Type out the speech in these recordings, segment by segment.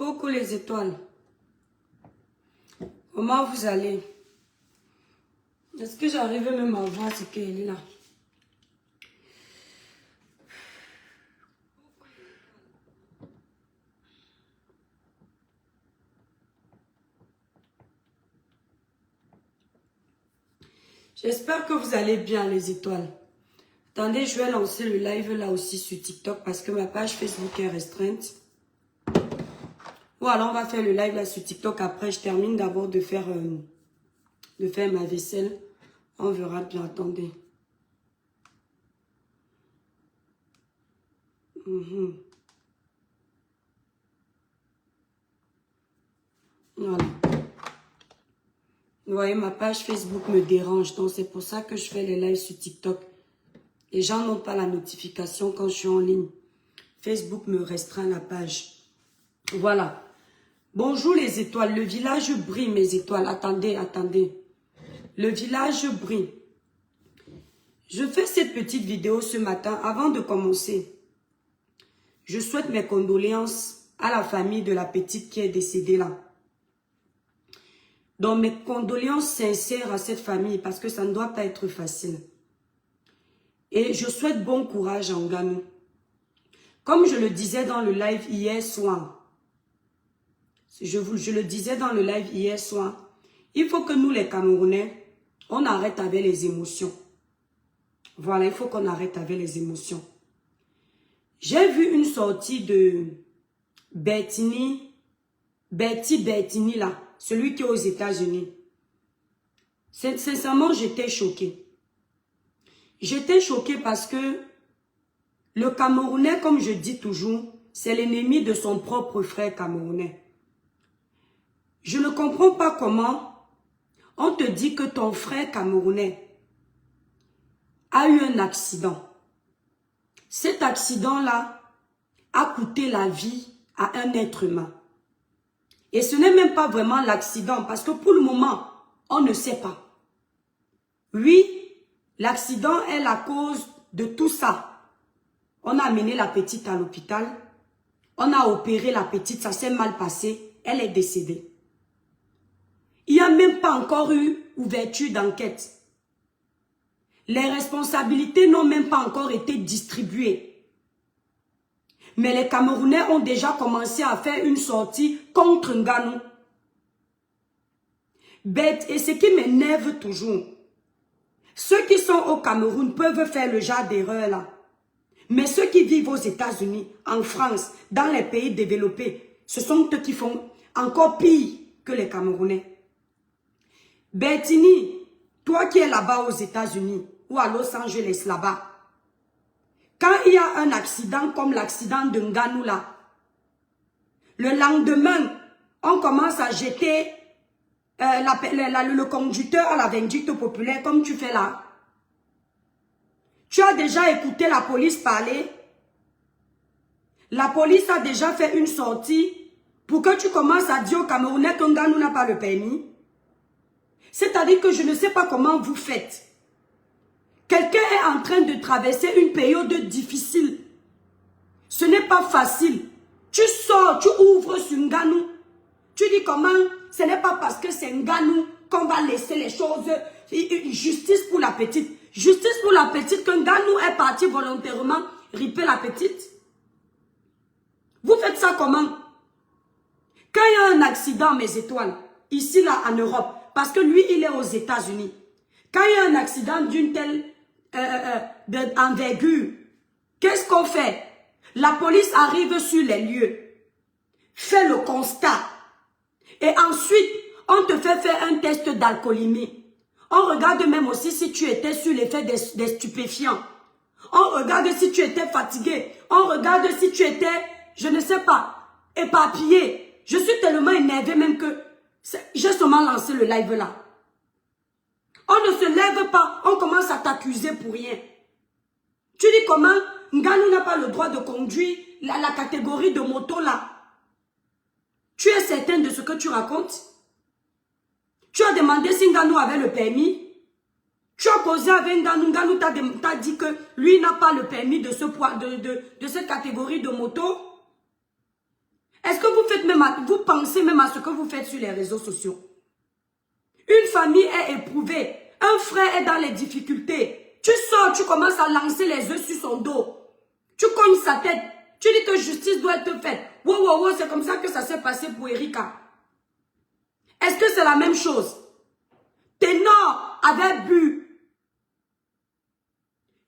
Coucou les étoiles. Comment vous allez? Est-ce que j'arrive même à voir ce qu'elle est là? J'espère que vous allez bien les étoiles. Attendez, je vais lancer le live là aussi sur TikTok parce que ma page Facebook est restreinte. Ou alors on va faire le live là sur TikTok. Après, je termine d'abord de faire ma vaisselle. On verra bien. Attendez. Voilà. Vous voyez, ma page Facebook me dérange. Donc, c'est pour ça que je fais les lives sur TikTok. Les gens n'ont pas la notification quand je suis en ligne. Facebook me restreint la page. Voilà. Bonjour les étoiles. Le village brille, mes étoiles. Attendez, attendez. Le village brille. Je fais cette petite vidéo ce matin. Avant de commencer, je souhaite mes condoléances à la famille de la petite qui est décédée là. Donc mes condoléances sincères à cette famille parce que ça ne doit pas être facile. Et je souhaite bon courage à Nganou. Comme je le disais dans le live hier soir, je le disais dans le live hier soir, il faut que nous les Camerounais, on arrête avec les émotions. Voilà, il faut qu'on arrête avec les émotions. J'ai vu une sortie de Betty là, celui qui est aux États-Unis. Sincèrement, j'étais choquée. J'étais choquée parce que le Camerounais, comme je dis toujours, c'est l'ennemi de son propre frère camerounais. Je ne comprends pas comment on te dit que ton frère camerounais a eu un accident. Cet accident-là a coûté la vie à un être humain. Et ce n'est même pas vraiment l'accident parce que pour le moment, on ne sait pas. Oui, l'accident est la cause de tout ça. On a amené la petite à l'hôpital. On a opéré la petite, ça s'est mal passé. Elle est décédée. Il n'y a même pas encore eu ouverture d'enquête. Les responsabilités n'ont même pas encore été distribuées. Mais les Camerounais ont déjà commencé à faire une sortie contre Nganou. Bête, et ce qui m'énerve toujours, ceux qui sont au Cameroun peuvent faire le genre d'erreur là. Mais ceux qui vivent aux États-Unis, en France, dans les pays développés, ce sont eux qui font encore pire que les Camerounais. Bertini, toi qui es là-bas aux États-Unis ou à Los Angeles là-bas, quand il y a un accident comme l'accident de Nganou là, le lendemain, on commence à jeter le conducteur à la vindicte populaire comme tu fais là. Tu as déjà écouté la police parler. La police a déjà fait une sortie pour que tu commences à dire aux Camerounais que Nganou n'a pas le permis. C'est-à-dire que je ne sais pas comment vous faites. Quelqu'un est en train de traverser une période difficile. Ce n'est pas facile. Tu sors, tu ouvres sur Nganou. Tu dis comment? Ce n'est pas parce que c'est Nganou qu'on va laisser les choses. Justice pour la petite. Justice pour la petite, que Nganou est parti volontairement ripper la petite. Vous faites ça comment? Quand il y a un accident, mes étoiles, ici là en Europe, parce que lui il est aux États-Unis, quand il y a un accident d'une telle envergure, qu'est-ce qu'on fait? La police arrive sur les lieux, fait le constat, et ensuite on te fait faire un test d'alcoolémie. On regarde même aussi si tu étais sur l'effet des stupéfiants. On regarde si tu étais fatigué. On regarde si tu étais, je ne sais pas, éparpillé. Je suis tellement énervé même que j'ai seulement lancé le live là. On ne se lève pas, on commence à t'accuser pour rien. Tu dis comment? Nganou n'a pas le droit de conduire la catégorie de moto là. Tu es certain de ce que tu racontes? Tu as demandé si Nganou avait le permis. Tu as causé avec Nganou. Nganou t'a dit que lui n'a pas le permis de cette catégorie de moto. Est-ce que vous faites même vous pensez même à ce que vous faites sur les réseaux sociaux. Une famille est éprouvée. Un frère est dans les difficultés. Tu sors, tu commences à lancer les œufs sur son dos. Tu cognes sa tête. Tu dis que justice doit être faite. Wow, wow, wow, c'est comme ça que ça s'est passé pour Erika. Est-ce que c'est la même chose? Ténor avait bu.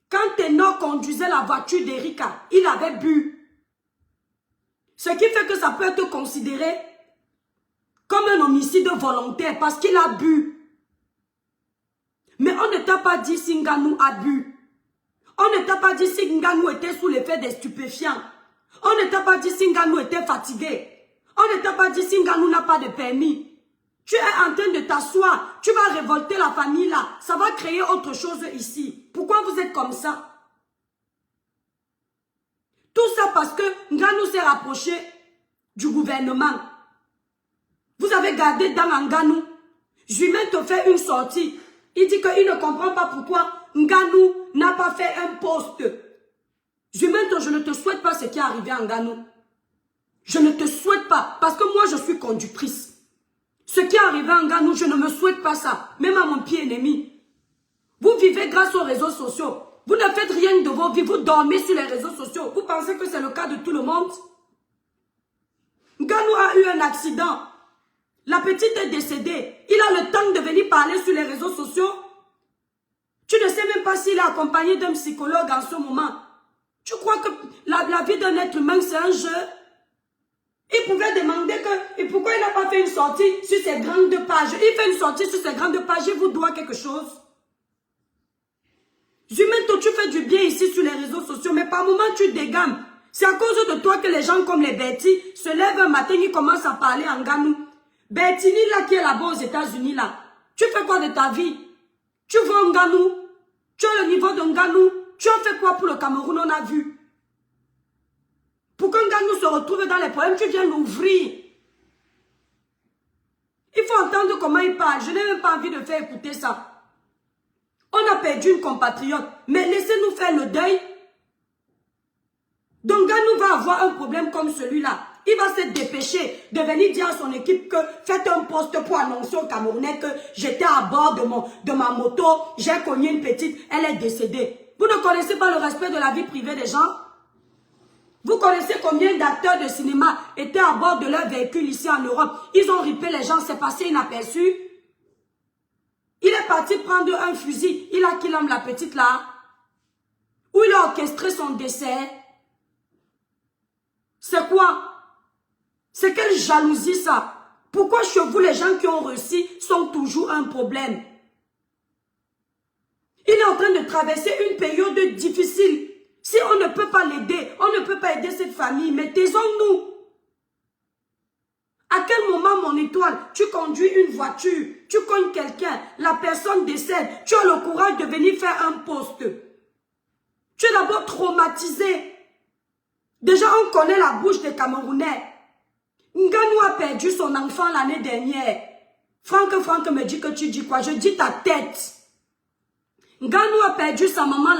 Quand Ténor conduisait la voiture d'Erika, il avait bu. Ce qui fait que ça peut être considéré comme un homicide volontaire parce qu'il a bu. Mais on ne t'a pas dit si Nganou a bu. On ne t'a pas dit si Nganou était sous l'effet des stupéfiants. On ne t'a pas dit si Nganou était fatigué. On ne t'a pas dit si Nganou n'a pas de permis. Tu es en train de t'asseoir. Tu vas révolter la famille là. Ça va créer autre chose ici. Pourquoi vous êtes comme ça? Tout ça parce que Nganou s'est rapproché du gouvernement. Vous avez gardé dans Nganou. Jumain te fait une sortie. Il dit qu'il ne comprend pas pourquoi Nganou n'a pas fait un poste. Jumain, je ne te souhaite pas ce qui est arrivé à Nganou. Je ne te souhaite pas. Parce que moi, je suis conductrice. Ce qui est arrivé à Nganou, je ne me souhaite pas ça. Même à mon pied ennemi. Vous vivez grâce aux réseaux sociaux. Vous ne faites rien de vos vies. Vous dormez sur les réseaux sociaux. Vous pensez que c'est le cas de tout le monde? Nganou a eu un accident. La petite est décédée. Il a le temps de venir parler sur les réseaux sociaux. Tu ne sais même pas s'il est accompagné d'un psychologue en ce moment. Tu crois que la vie d'un être humain, c'est un jeu? Il pouvait demander que, et pourquoi il n'a pas fait une sortie sur ses grandes pages? Il fait une sortie sur ses grandes pages, il vous doit quelque chose. Jumento, tu fais du bien ici sur les réseaux sociaux, mais par moments tu dégames. C'est à cause de toi que les gens comme les Betty se lèvent un matin, ils commencent à parler en Nganou. Bettini là qui est là-bas aux États-Unis là, tu fais quoi de ta vie? Tu vas en Nganou? Tu as le niveau de Nganou? Tu as fait quoi pour le Cameroun? On a vu. Pour qu'un Nganou se retrouve dans les problèmes, tu viens l'ouvrir. Il faut entendre comment il parle. Je n'ai même pas envie de faire écouter ça. On a perdu une compatriote, mais laissez-nous faire le deuil. Donc Nganou va avoir un problème comme celui-là. Il va se dépêcher de venir dire à son équipe que faites un poste pour annoncer au Camerounais que j'étais à bord de ma moto, j'ai cogné une petite, elle est décédée. Vous ne connaissez pas le respect de la vie privée des gens? Vous connaissez combien d'acteurs de cinéma étaient à bord de leur véhicule ici en Europe? Ils ont ripé les gens, c'est passé inaperçu. Il est parti prendre un fusil, il a killé la petite là. Où il a orchestré son décès. C'est quoi? C'est quelle jalousie ça? Pourquoi chez vous les gens qui ont réussi sont toujours un problème? Il est en train de traverser une période difficile. Si on ne peut pas l'aider, on ne peut pas aider cette famille, mais taisons-nous. À quel moment, mon étoile, tu conduis une voiture, tu cognes quelqu'un, la personne décède, tu as le courage de venir faire un poste. Tu es d'abord traumatisé. Déjà, on connaît la bouche des Camerounais. Nganou a perdu son enfant l'année dernière. Franck me dit que tu dis quoi? Je dis ta tête. Nganou a perdu sa maman,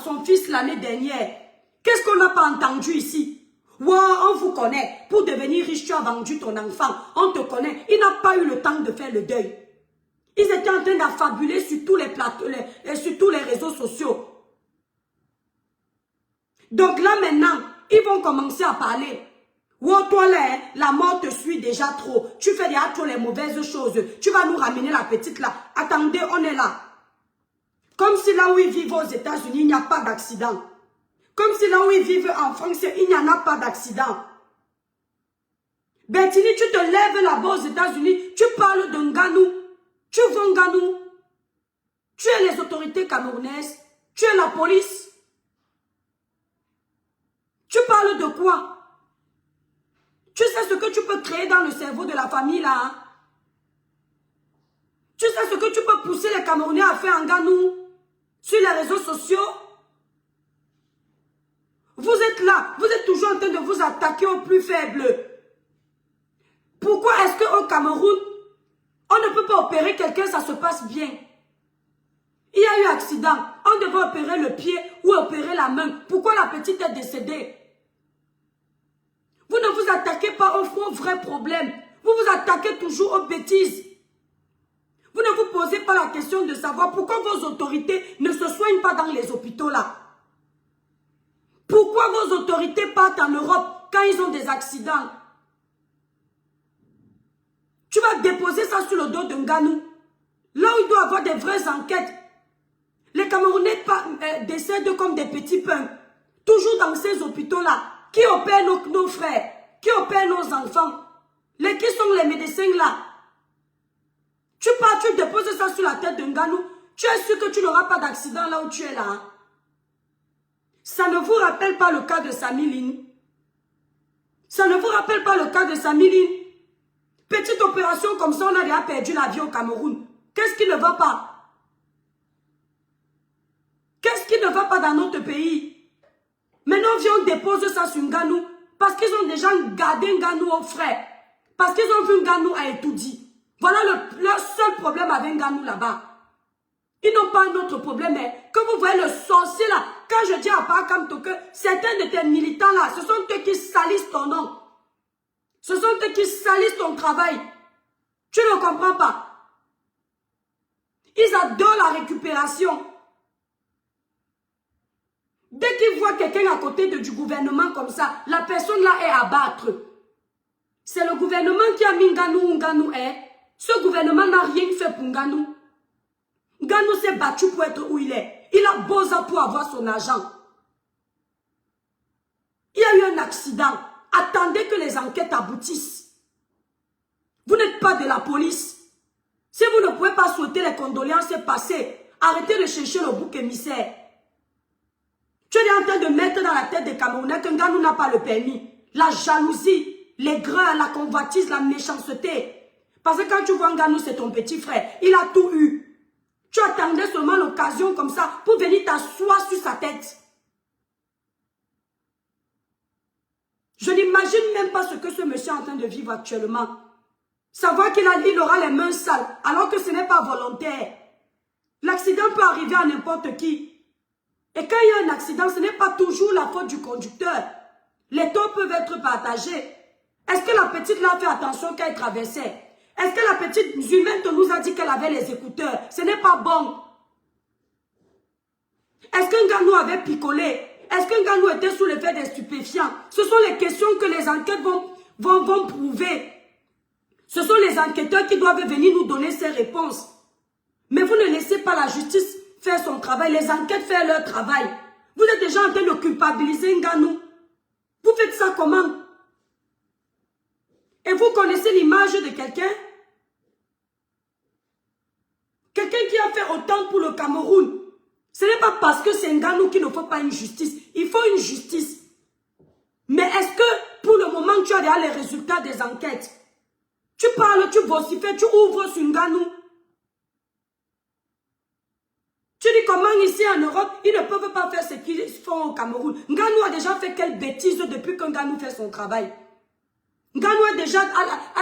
son fils l'année dernière. Qu'est-ce qu'on n'a pas entendu ici? Wow, on vous connaît. Pour devenir riche, tu as vendu ton enfant. On te connaît. Il n'a pas eu le temps de faire le deuil. Ils étaient en train d'affabuler sur tous les plateaux, sur tous les réseaux sociaux. Donc là maintenant, ils vont commencer à parler. Wow, toi là, la mort te suit déjà trop. Tu fais déjà trop les mauvaises choses. Tu vas nous ramener la petite là. Attendez, on est là. Comme si là où ils vivent aux États-Unis, il n'y a pas d'accident. Comme si là où ils vivent en France, il n'y en a pas d'accident. Bettini, tu te lèves là-bas aux États-Unis, tu parles de Nganou. Tu vas Nganou. Tu es les autorités camerounaises. Tu es la police. Tu parles de quoi? Tu sais ce que tu peux créer dans le cerveau de la famille là, hein? Tu sais ce que tu peux pousser les Camerounais à faire en Nganou? Sur les réseaux sociaux? Vous êtes là, vous êtes toujours en train de vous attaquer aux plus faibles. Pourquoi est-ce qu'au Cameroun, on ne peut pas opérer quelqu'un, ça se passe bien? Il y a eu accident, on devait opérer le pied ou opérer la main. Pourquoi la petite est décédée? Vous ne vous attaquez attaquez pas aux vrais problèmes. Vous vous attaquez toujours aux bêtises. Vous ne vous posez pas la question de savoir pourquoi vos autorités ne se soignent pas dans les hôpitaux là. Pourquoi vos autorités partent en Europe quand ils ont des accidents? Tu vas déposer ça sur le dos d'un Nganou. Là où il doit y avoir des vraies enquêtes. Les Camerounais décèdent comme des petits pains. Toujours dans ces hôpitaux-là. Qui opère nos frères? Qui opère nos enfants? Qui sont les médecins là? Tu pars, tu déposes ça sur la tête d'un Nganou. Tu es sûr que tu n'auras pas d'accident là où tu es là. Hein? Ça ne vous rappelle pas le cas de Samiline? Ça ne vous rappelle pas le cas de Samiline? Petite opération comme ça, on a déjà perdu la vie au Cameroun. Qu'est-ce qui ne va pas? Qu'est-ce qui ne va pas dans notre pays? Maintenant, on dépose ça sur Nganou parce qu'ils ont déjà gardé Nganou au frais. Parce qu'ils ont vu Nganou à étudier. Voilà leur seul problème avec Nganou là-bas. Ils n'ont pas un autre problème. Mais que vous voyez le sorcier là, quand je dis à Pakamto que certains de tes militants là, ce sont eux qui salissent ton nom. Ce sont eux qui salissent ton travail. Tu ne comprends pas. Ils adorent la récupération. Dès qu'ils voient quelqu'un à côté du gouvernement comme ça, la personne là est à battre. C'est le gouvernement qui a mis Nganou où Nganou est. Ce gouvernement n'a rien fait pour Nganou. Nganou s'est battu pour être où il est. Il a besoin pour avoir son argent. Il y a eu un accident. Attendez que les enquêtes aboutissent. Vous n'êtes pas de la police. Si vous ne pouvez pas souhaiter les condoléances passées, arrêtez de chercher le bouc émissaire. Tu es en train de mettre dans la tête des Camerounais que Nganou n'a pas le permis. La jalousie, les grains, la convoitise, la méchanceté. Parce que quand tu vois Nganou, c'est ton petit frère. Il a tout eu. Tu attendais seulement l'occasion comme ça pour venir t'asseoir sur sa tête. Je n'imagine même pas ce que ce monsieur est en train de vivre actuellement. Savoir qu'il aura les mains sales alors que ce n'est pas volontaire. L'accident peut arriver à n'importe qui. Et quand il y a un accident, ce n'est pas toujours la faute du conducteur. Les torts peuvent être partagés. Est-ce que la petite là fait attention quand elle traversait? Est-ce que la petite musulmane nous a dit qu'elle avait les écouteurs? Ce n'est pas bon. Est-ce qu'un Nganou avait picolé? Est-ce qu'un Nganou était sous l'effet des stupéfiants? Ce sont les questions que les enquêtes vont prouver. Ce sont les enquêteurs qui doivent venir nous donner ces réponses. Mais vous ne laissez pas la justice faire son travail, les enquêtes faire leur travail. Vous êtes déjà en train de culpabiliser Nganou. Vous faites ça comment? Et vous connaissez l'image de quelqu'un? Quelqu'un qui a fait autant pour le Cameroun. Ce n'est pas parce que c'est Nganou qu'il ne faut pas une justice. Il faut une justice. Mais est-ce que pour le moment tu as déjà les résultats des enquêtes? Tu parles, tu vocifères, tu ouvres sur Nganou. Tu dis comment ici en Europe, ils ne peuvent pas faire ce qu'ils font au Cameroun. Nganou a déjà fait quelle bêtise depuis que Nganou fait son travail? Nganou a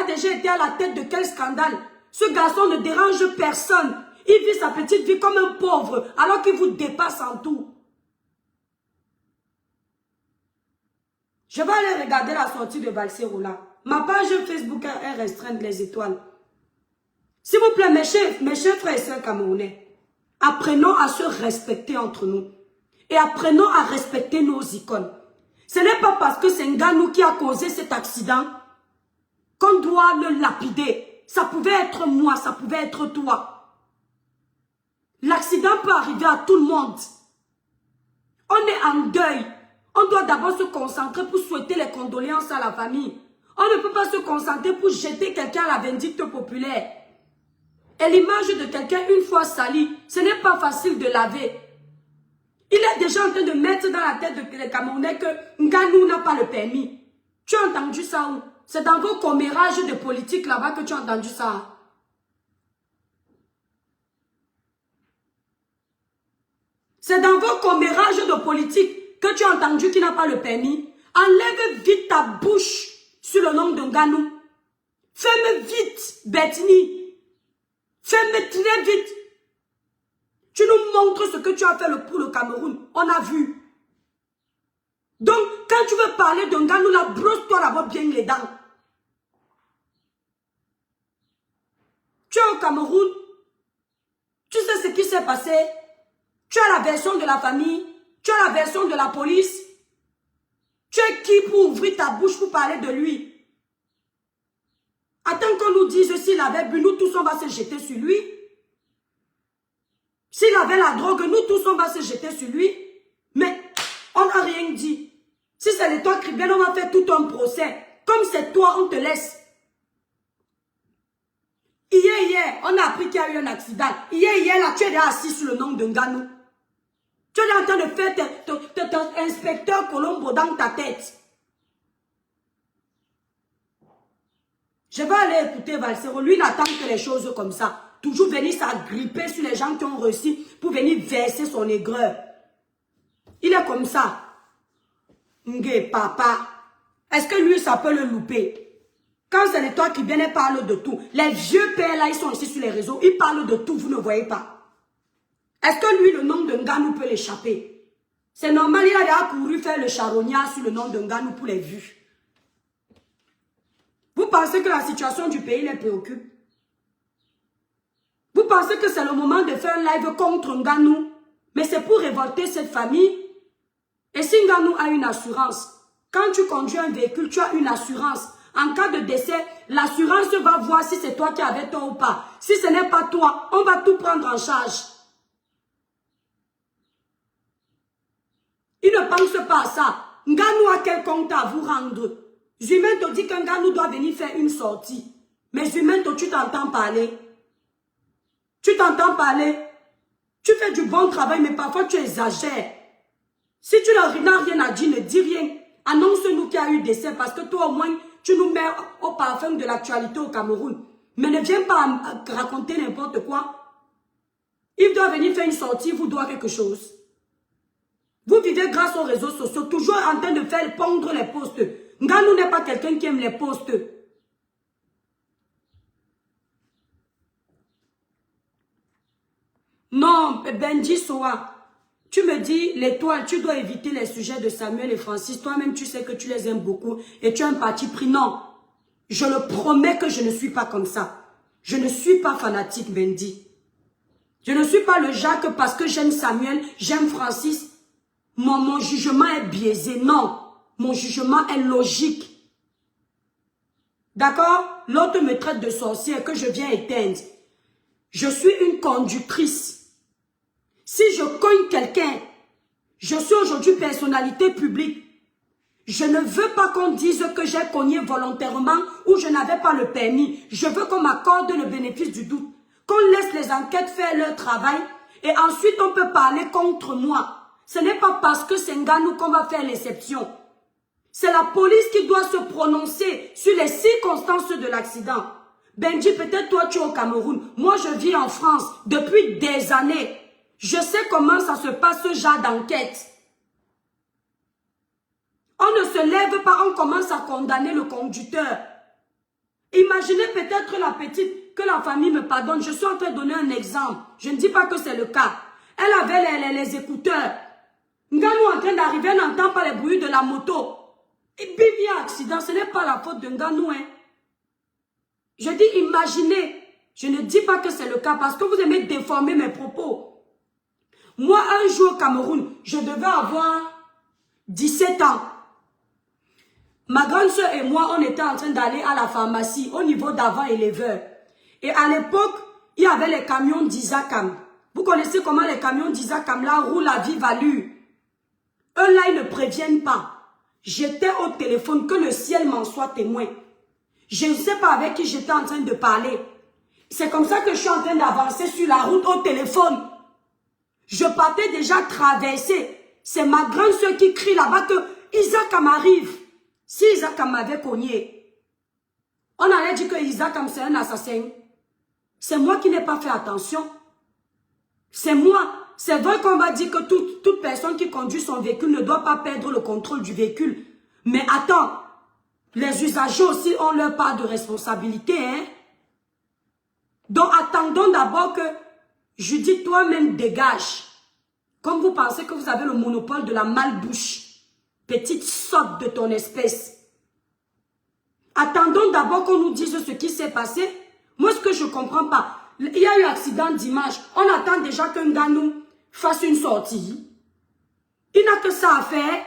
déjà été à la tête de quel scandale? Ce garçon ne dérange personne. Il vit sa petite vie comme un pauvre alors qu'il vous dépasse en tout. Je vais aller regarder la sortie de Balsero là. Ma page Facebook est restreinte, les étoiles. S'il vous plaît, mes chers frères et sœurs camerounais, apprenons à se respecter entre nous. Et apprenons à respecter nos icônes. Ce n'est pas parce que c'est Nganou qui a causé cet accident qu'on doit le lapider. Ça pouvait être moi, ça pouvait être toi. L'accident peut arriver à tout le monde. On est en deuil. On doit d'abord se concentrer pour souhaiter les condoléances à la famille. On ne peut pas se concentrer pour jeter quelqu'un à la vindicte populaire. Et l'image de quelqu'un une fois sali, ce n'est pas facile de laver. Il est déjà en train de mettre dans la tête des Camerounais que Nganou n'a pas le permis. Tu as entendu ça où? C'est dans vos commérages de politique là-bas que tu as entendu ça. C'est dans vos commérages de politique que tu as entendu qu'il n'a pas le permis. Enlève vite ta bouche sur le nom de Nganou. Ferme vite, Betni. Ferme très vite. Tu nous montres ce que tu as fait pour le Cameroun. On a vu. Donc, quand tu veux parler d'un gars, nous la brosse-toi d'abord bien les dents. Tu es au Cameroun, tu sais ce qui s'est passé, tu as la version de la famille, tu as la version de la police. Tu es qui pour ouvrir ta bouche pour parler de lui? Attends qu'on nous dise s'il avait bu, nous tous on va se jeter sur lui. S'il avait la drogue, nous tous on va se jeter sur lui. Mais on n'a rien dit. Si c'est le toi criminel, on va faire tout un procès. Comme c'est toi, on te laisse. Hier, on a appris qu'il y a eu un accident. Hier, là, tu es déjà assis sur le nom d'un Nganou. Tu es en train de faire ton inspecteur Colombo dans ta tête. Je vais aller écouter Valsero. Lui, il n'attend que les choses comme ça. Toujours venir s'agripper sur les gens qui ont réussi pour venir verser son aigreur. Il est comme ça. Ngé, papa. Est-ce que lui, ça peut le louper? Quand c'est les toi qui viennent et parlent de tout. Les vieux pères là, ils sont ici sur les réseaux. Ils parlent de tout, vous ne voyez pas. Est-ce que lui, le nom d'un gars nous peut l'échapper? C'est normal, il a déjà couru faire le charognard sur le nom d'un gars nous pour les vues. Vous pensez que la situation du pays les préoccupe? Vous pensez que c'est le moment de faire un live contre Nganou? Mais c'est pour révolter cette famille. Et si Nganou a une assurance, quand tu conduis un véhicule, tu as une assurance. En cas de décès, l'assurance va voir si c'est toi qui avais tort ou pas. Si ce n'est pas toi, on va tout prendre en charge. Il ne pense pas à ça. Nganou a quel compte à vous rendre? Zumento dit qu'un Nganou doit venir faire une sortie. Mais Zumento, tu t'entends parler. Tu t'entends parler. Tu fais du bon travail, mais parfois tu exagères. Si tu n'as rien à dire, ne dis rien. Annonce-nous qu'il y a eu décès parce que toi au moins, tu nous mets au parfum de l'actualité au Cameroun. Mais ne viens pas raconter n'importe quoi. Il doit venir faire une sortie, vous doit quelque chose. Vous vivez grâce aux réseaux sociaux, toujours en train de faire pondre les posts. Nganou n'est pas quelqu'un qui aime les posts. Non, Benji Soa, tu me dis, l'étoile, tu dois éviter les sujets de Samuel et Francis. Toi-même, tu sais que tu les aimes beaucoup et tu as un parti pris. Non, je le promets que je ne suis pas comme ça. Je ne suis pas fanatique, Benji. Je ne suis pas le Jacques parce que j'aime Samuel, j'aime Francis. Mon jugement est biaisé. Non, mon jugement est logique. D'accord? L'autre me traite de sorcière que je viens éteindre. Je suis une conductrice. Si je cogne quelqu'un, je suis aujourd'hui personnalité publique. Je ne veux pas qu'on dise que j'ai cogné volontairement ou je n'avais pas le permis. Je veux qu'on m'accorde le bénéfice du doute. Qu'on laisse les enquêtes faire leur travail et ensuite on peut parler contre moi. Ce n'est pas parce que c'est Nganou qu'on va faire l'exception. C'est la police qui doit se prononcer sur les circonstances de l'accident. Benji, peut-être toi tu es au Cameroun. Moi je vis en France depuis des années. Je sais comment ça se passe ce genre d'enquête. On ne se lève pas, on commence à condamner le conducteur. Imaginez peut-être la petite, que la famille me pardonne. Je suis en train de donner un exemple. Je ne dis pas que c'est le cas. Elle avait les écouteurs. Nganou en train d'arriver, elle n'entend pas les bruits de la moto. Et bim, il y a un accident. Ce n'est pas la faute de Nganou. Hein. Je dis imaginez. Je ne dis pas que c'est le cas parce que vous aimez déformer mes propos. Moi, un jour au Cameroun, je devais avoir 17 ans. Ma grande soeur et moi, on était en train d'aller à la pharmacie au niveau d'avant-éleveur. Et à l'époque, il y avait les camions d'Isakam. Vous connaissez comment les camions d'Isakam là roulent à vive allure. Eux là, ils ne préviennent pas. J'étais au téléphone, que le ciel m'en soit témoin. Je ne sais pas avec qui j'étais en train de parler. C'est comme ça que je suis en train d'avancer sur la route au téléphone. Je partais déjà traverser. C'est ma grande soeur qui crie là-bas que Isakam arrive. Si Isakam m'avait cogné, on allait dire que Isakam c'est un assassin. C'est moi qui n'ai pas fait attention. C'est moi. C'est vrai qu'on va dire que toute personne qui conduit son véhicule ne doit pas perdre le contrôle du véhicule. Mais attends, les usagers aussi ont leur part de responsabilité. Hein? Donc attendons d'abord que Judith toi-même dégage. Comme vous pensez que vous avez le monopole de la malbouche. petite sotte de ton espèce. Attendons d'abord qu'on nous dise ce qui s'est passé. Moi, ce que je ne comprends pas, il y a eu accident dimanche. On attend déjà qu'un gars nous fasse une sortie. Il n'a que ça à faire.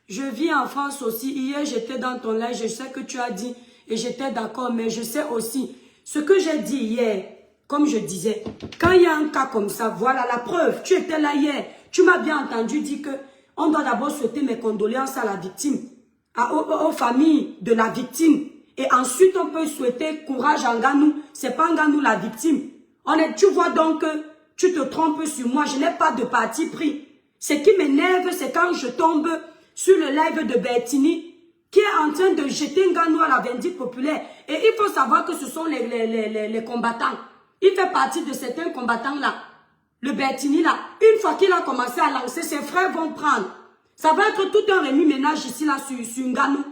Je vis en France aussi. Hier, j'étais dans ton live. Je sais que tu as dit et j'étais d'accord. Mais je sais aussi ce que j'ai dit hier. Comme je disais, quand il y a un cas comme ça, voilà la preuve. Tu étais là hier. Tu m'as bien entendu dire que on doit d'abord souhaiter mes condoléances à la victime, aux familles de la victime. Et ensuite, on peut souhaiter courage à Nganou. C'est pas Nganou la victime. Tu vois donc que tu te trompes sur moi. Je n'ai pas de parti pris. Ce qui m'énerve, c'est quand je tombe sur le live de Bertini qui est en train de jeter Nganou à la vindicte populaire. Et il faut savoir que ce sont les combattants. Il fait partie de certains combattants-là. Le Bertini là, une fois qu'il a commencé à lancer, ses frères vont prendre. Ça va être tout un remue-ménage ici là sur Nganou.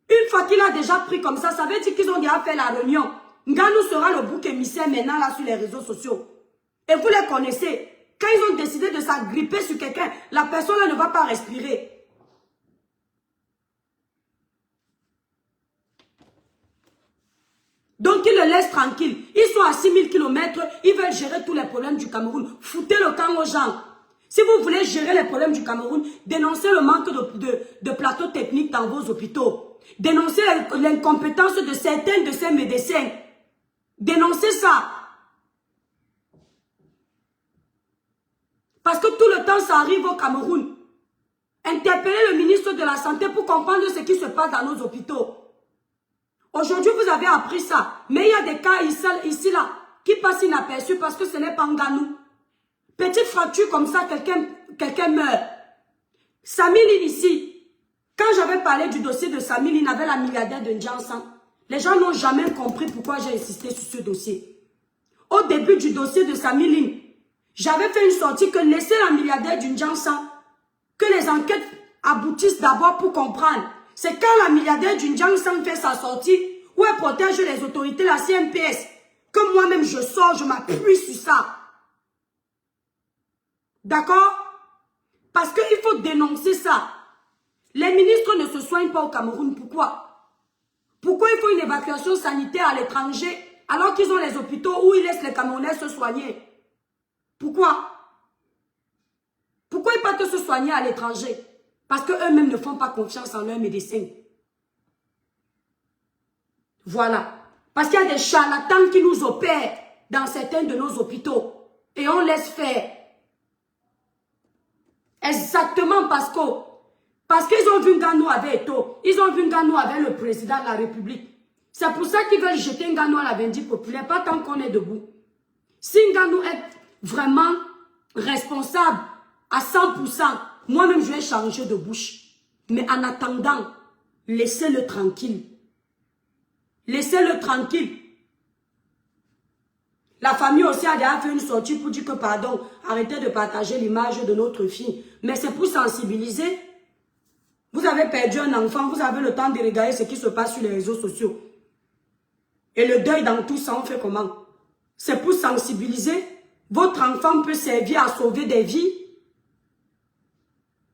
Une fois qu'il a déjà pris comme ça veut dire qu'ils ont déjà fait la réunion. Nganou sera le bouc émissaire maintenant là sur les réseaux sociaux. Et vous les connaissez. Quand ils ont décidé de s'agripper sur quelqu'un, la personne là ne va pas respirer. Donc ils le laissent tranquille. Ils sont à 6000 km, ils veulent gérer tous les problèmes du Cameroun. Foutez le camp aux gens. Si vous voulez gérer les problèmes du Cameroun, dénoncez le manque de plateaux techniques dans vos hôpitaux. Dénoncez l'incompétence de certains de ces médecins. Dénoncez ça. Parce que tout le temps, ça arrive au Cameroun. Interpellez le ministre de la Santé pour comprendre ce qui se passe dans nos hôpitaux. Aujourd'hui, vous avez appris ça. Mais il y a des cas ici, là, qui passent inaperçus parce que ce n'est pas Nganou. Petite fracture comme ça, quelqu'un meurt. Samiline ici, quand j'avais parlé du dossier de Samiline avec la milliardaire de Ndjansan, les gens n'ont jamais compris pourquoi j'ai insisté sur ce dossier. Au début du dossier de Samiline, j'avais fait une sortie que laisser la milliardaire du Ndjansan, que les enquêtes aboutissent d'abord pour comprendre. C'est quand la milliardaire du Ndjansan fait sa sortie, où elle protège les autorités, la CNPS, que moi-même je sors, je m'appuie sur ça. D'accord? Parce qu'il faut dénoncer ça. Les ministres ne se soignent pas au Cameroun. Pourquoi? Pourquoi il faut une évacuation sanitaire à l'étranger alors qu'ils ont les hôpitaux où ils laissent les Camerounais se soigner? Pourquoi? Pourquoi ils partent se soigner à l'étranger? Parce qu'eux-mêmes ne font pas confiance en leurs médecins. Voilà. Parce qu'il y a des charlatans qui nous opèrent dans certains de nos hôpitaux. Et on laisse faire. Exactement parce qu'ils ont vu Nganou avec Eto. Ils ont vu Nganou avec le président de la République. C'est pour ça qu'ils veulent jeter Nganou à la vindicte populaire, pas tant qu'on est debout. Si Nganou est vraiment responsable à 100%, moi-même je vais changer de bouche. Mais en attendant, laissez-le tranquille. Laissez-le tranquille. La famille aussi a déjà fait une sortie pour dire que pardon, arrêtez de partager l'image de notre fille. Mais c'est pour sensibiliser. Vous avez perdu un enfant, vous avez le temps de regarder ce qui se passe sur les réseaux sociaux. Et le deuil dans tout ça, on fait comment? C'est pour sensibiliser. Votre enfant peut servir à sauver des vies.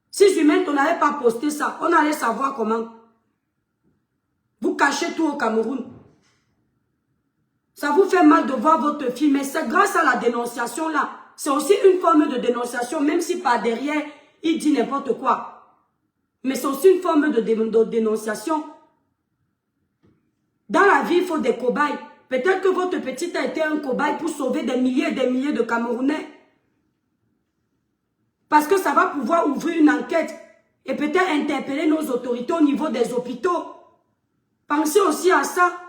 Si Zument, on n'avait pas posté ça, on allait savoir comment. Vous cachez tout au Cameroun. Ça vous fait mal de voir votre fille, mais c'est grâce à la dénonciation là. C'est aussi une forme de dénonciation, même si par derrière, il dit n'importe quoi. Mais c'est aussi une forme de dénonciation. Dans la vie, il faut des cobayes. Peut-être que votre petite a été un cobaye pour sauver des milliers et des milliers de Camerounais. Parce que ça va pouvoir ouvrir une enquête et peut-être interpeller nos autorités au niveau des hôpitaux. Pensez aussi à ça.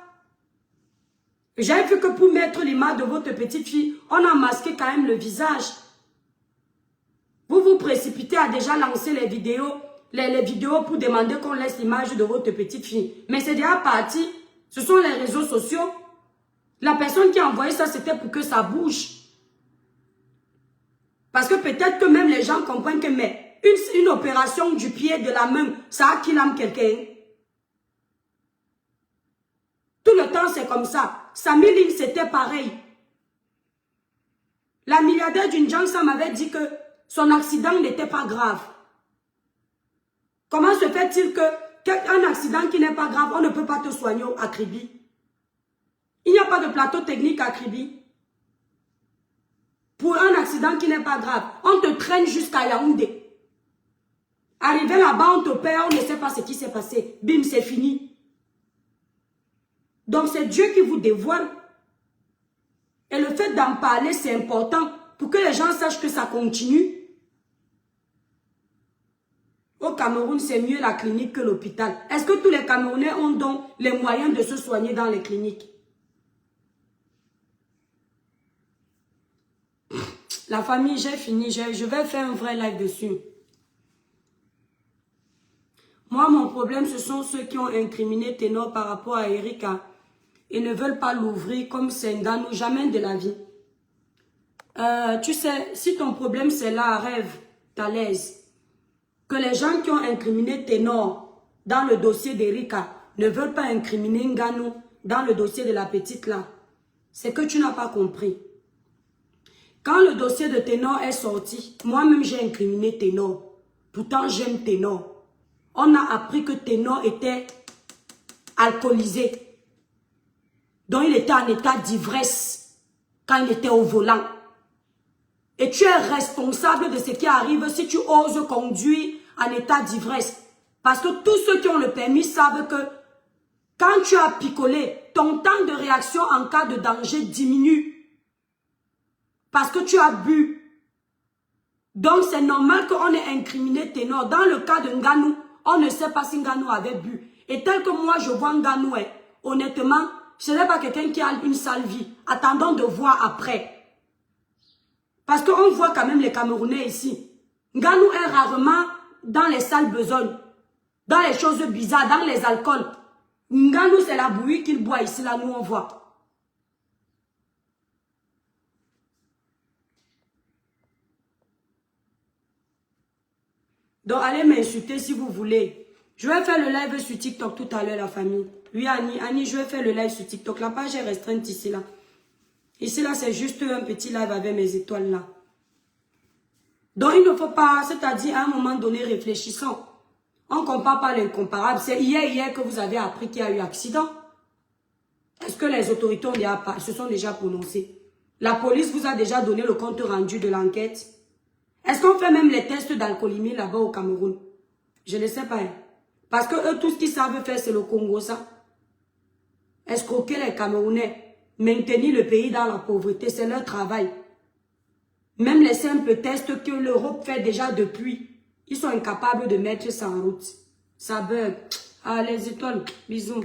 J'ai vu que pour mettre l'image de votre petite fille, on a masqué quand même le visage. Vous vous précipitez à déjà lancer les vidéos pour demander qu'on laisse l'image de votre petite fille. Mais c'est déjà parti. Ce sont les réseaux sociaux. La personne qui a envoyé ça, c'était pour que ça bouge. Parce que peut-être que même les gens comprennent que mais une opération du pied, de la main, ça a qui l'âme quelqu'un. Tout le temps, c'est comme ça. Samiline, c'était pareil. La milliardaire d'une Jansa m'avait dit que son accident n'était pas grave. Comment se fait-il qu'un accident qui n'est pas grave, on ne peut pas te soigner à Kribi? Il n'y a pas de plateau technique à Kribi. Pour un accident qui n'est pas grave, on te traîne jusqu'à Yaoundé. Arrivé là-bas, on te perd, on ne sait pas ce qui s'est passé. Bim, c'est fini. Donc c'est Dieu qui vous dévoile. Et le fait d'en parler, c'est important pour que les gens sachent que ça continue. Au Cameroun, c'est mieux la clinique que l'hôpital. Est-ce que tous les Camerounais ont donc les moyens de se soigner dans les cliniques? La famille, j'ai fini. Je vais faire un vrai live dessus. Moi, mon problème, ce sont ceux qui ont incriminé Ténor par rapport à Erika et ne veulent pas l'ouvrir comme c'est Nganou, jamais de la vie. Tu sais, si ton problème c'est là, rêve, t'as l'aise. Que les gens qui ont incriminé Ténor dans le dossier d'Erika ne veulent pas incriminer Nganou dans le dossier de la petite là. C'est que tu n'as pas compris. Quand le dossier de Ténor est sorti, moi-même j'ai incriminé Ténor. Pourtant j'aime Ténor. On a appris que Ténor était alcoolisé. Donc il était en état d'ivresse quand il était au volant. Et tu es responsable de ce qui arrive si tu oses conduire en état d'ivresse. Parce que tous ceux qui ont le permis savent que quand tu as picolé, ton temps de réaction en cas de danger diminue. Parce que tu as bu. Donc c'est normal qu'on ait incriminé Ténor. Dans le cas de Nganou, on ne sait pas si Nganou avait bu. Et tel que moi je vois Nganou, honnêtement, ce n'est pas quelqu'un qui a une sale vie. Attendons de voir après. Parce qu'on voit quand même les Camerounais ici. Nganou est rarement dans les sales besognes, dans les choses bizarres, dans les alcools. Nganou, c'est la bouillie qu'il boit ici, là, nous on voit. Donc allez m'insulter si vous voulez. Je vais faire le live sur TikTok tout à l'heure, la famille. Oui, Annie, je vais faire le live sur TikTok. La page est restreinte ici, là. Ici, là, c'est juste un petit live avec mes étoiles, là. Donc, il ne faut pas, c'est-à-dire, à un moment donné, réfléchissons. On ne compare pas l'incomparable. C'est hier que vous avez appris qu'il y a eu accident. Est-ce que les autorités se sont déjà prononcées? La police vous a déjà donné le compte rendu de l'enquête? Est-ce qu'on fait même les tests d'alcoolémie là-bas au Cameroun? Je ne sais pas. Parce que eux, tout ce qu'ils savent faire, c'est le Congo, ça. Escroquer les Camerounais, maintenir le pays dans la pauvreté, c'est leur travail. Même les simples tests que l'Europe fait déjà depuis, ils sont incapables de mettre ça en route. Ça bug. Ah, les étoiles, bisous.